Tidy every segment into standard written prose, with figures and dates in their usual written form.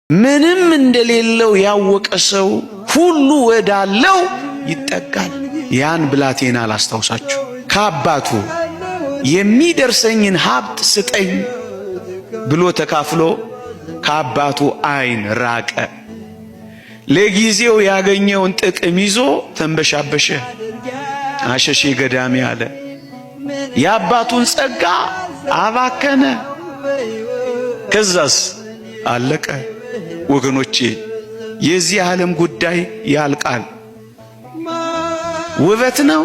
ምንም እንደሌለው ያወቀ ሰው ሁሉ ወዳለው ይጠጋል። ያን ብላቴና ላስታውሳችሁ። ከአባቱ የሚደርሰኝን ሀብት ስጠኝ ብሎ ተካፍሎ ከአባቱ ዓይን ራቀ። ለጊዜው ያገኘውን ጥቅም ይዞ ተንበሻበሸ፣ አሸሼ ገዳሜ አለ። የአባቱን ጸጋ አባከነ። ከዛስ አለቀ። ወገኖቼ የዚህ ዓለም ጉዳይ ያልቃል። ውበት ነው፣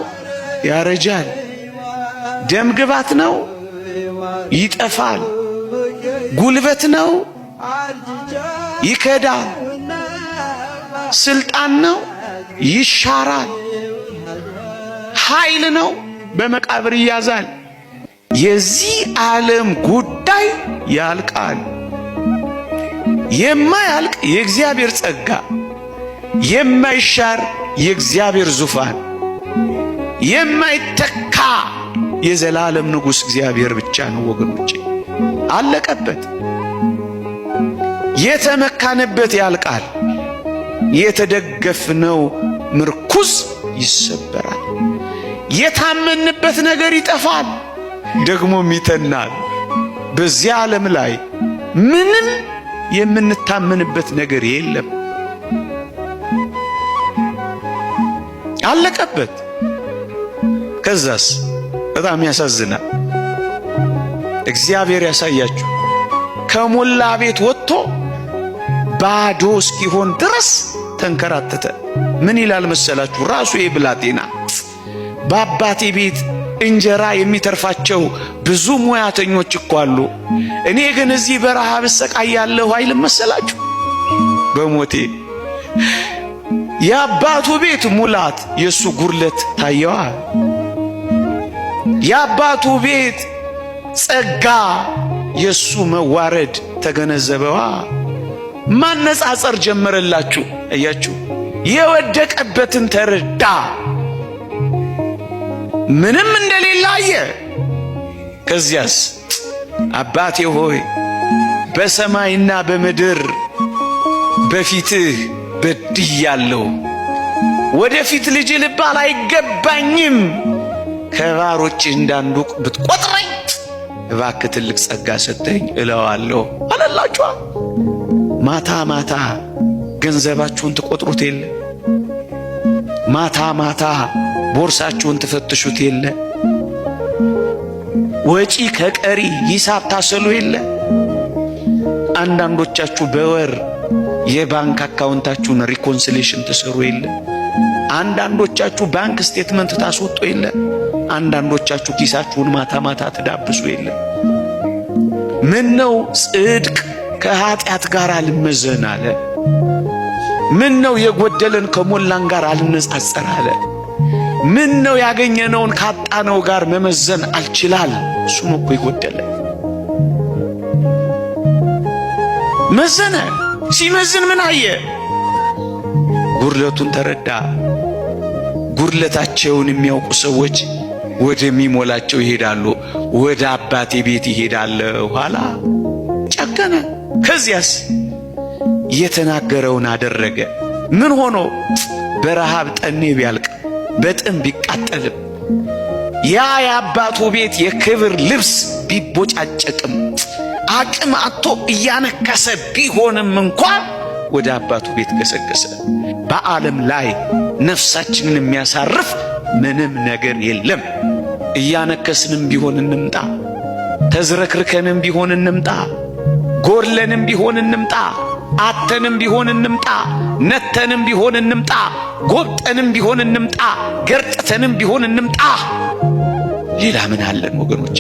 ያረጃል። ደም ግባት ነው፣ ይጠፋል። ጉልበት ነው፣ ይከዳል። ስልጣን ነው፣ ይሻራል። ኃይል ነው፣ በመቃብር ይያዛል። የዚህ ዓለም ጉዳይ ያልቃል። የማያልቅ የእግዚአብሔር ጸጋ፣ የማይሻር የእግዚአብሔር ዙፋን፣ የማይተካ የዘላለም ንጉሥ እግዚአብሔር ብቻ ነው ወገኖቼ። አለቀበት። የተመካነበት ያልቃል። የተደገፍነው ምርኩዝ ይሰበራል። የታመንበት ነገር ይጠፋል፣ ደግሞም ይተናል። በዚህ ዓለም ላይ ምንም የምንታመንበት ነገር የለም። አለቀበት። ከዛስ በጣም ያሳዝናል። እግዚአብሔር ያሳያችሁ። ከሞላ ቤት ወጥቶ ባዶ እስኪሆን ድረስ ተንከራተተ። ምን ይላል መሰላችሁ? ራሱ የብላቴና በአባቴ ቤት እንጀራ የሚተርፋቸው ብዙ ሙያተኞች እኮ አሉ፣ እኔ ግን እዚህ በረሃብ እሰቃያለሁ አይልም መሰላችሁ? በሞቴ የአባቱ ቤት ሙላት የሱ ጉርለት ታየዋ። የአባቱ ቤት ጸጋ የሱ መዋረድ ተገነዘበዋ። ማነጻጸር ጀመረላችሁ። እያችሁ የወደቀበትን ተረዳ። ምንም እንደሌለ አየ። ከዚያስ አባቴ ሆይ በሰማይና በምድር በፊትህ በድያለሁ፣ ወደፊት ልጅ ልባል አይገባኝም። ከባሮች እንዳንዱ ብትቆጥረኝ እባክህ ትልቅ ጸጋ ሰጠኝ እለዋለሁ አለላችኋ። ማታ ማታ ገንዘባችሁን ትቆጥሩት የለ? ማታ ማታ ቦርሳችሁን ትፈትሹት የለ? ወጪ ከቀሪ ሂሳብ ታሰሉ የለ? አንዳንዶቻችሁ በወር የባንክ አካውንታችሁን ሪኮንሲሌሽን ትሰሩ የለ? አንዳንዶቻችሁ ባንክ ስቴትመንት ታስወጡ የለ? አንዳንዶቻችሁ ኪሳችሁን ማታ ማታ ትዳብሱ የለ? ምን ነው ጽድቅ ከኃጢአት ጋር አልመዘን አለ? ምን ነው የጎደለን ከሞላን ጋር አልነጻጸር አለ? ምን ነው ያገኘነውን ካጣነው ጋር መመዘን አልችላል? እሱም እኮ ይጎደለ መዘነ። ሲመዝን ምን አየ? ጉድለቱን ተረዳ። ጉድለታቸውን የሚያውቁ ሰዎች ወደሚሞላቸው ይሄዳሉ። ወደ አባቴ ቤት ይሄዳለሁ ኋላ ጨከነ። ከዚያስ የተናገረውን አደረገ። ምን ሆኖ? በረሃብ ጠኔ ቢያልቅ በጥም ቢቃጠልም ያ የአባቱ ቤት የክብር ልብስ ቢቦጫጨቅም አቅም አጥቶ እያነከሰ ቢሆንም እንኳን ወደ አባቱ ቤት ገሰገሰ። በዓለም ላይ ነፍሳችንን የሚያሳርፍ ምንም ነገር የለም። እያነከስንም ቢሆን እንምጣ፣ ተዝረክርከንም ቢሆን እንምጣ፣ ጎርለንም ቢሆን እንምጣ፣ አተንም ቢሆን እንምጣ፣ ነተንም ቢሆን እንምጣ፣ ጎብጠንም ቢሆን እንምጣ፣ ገርጥተንም ቢሆን እንምጣ። ሌላ ምን አለን ወገኖቼ?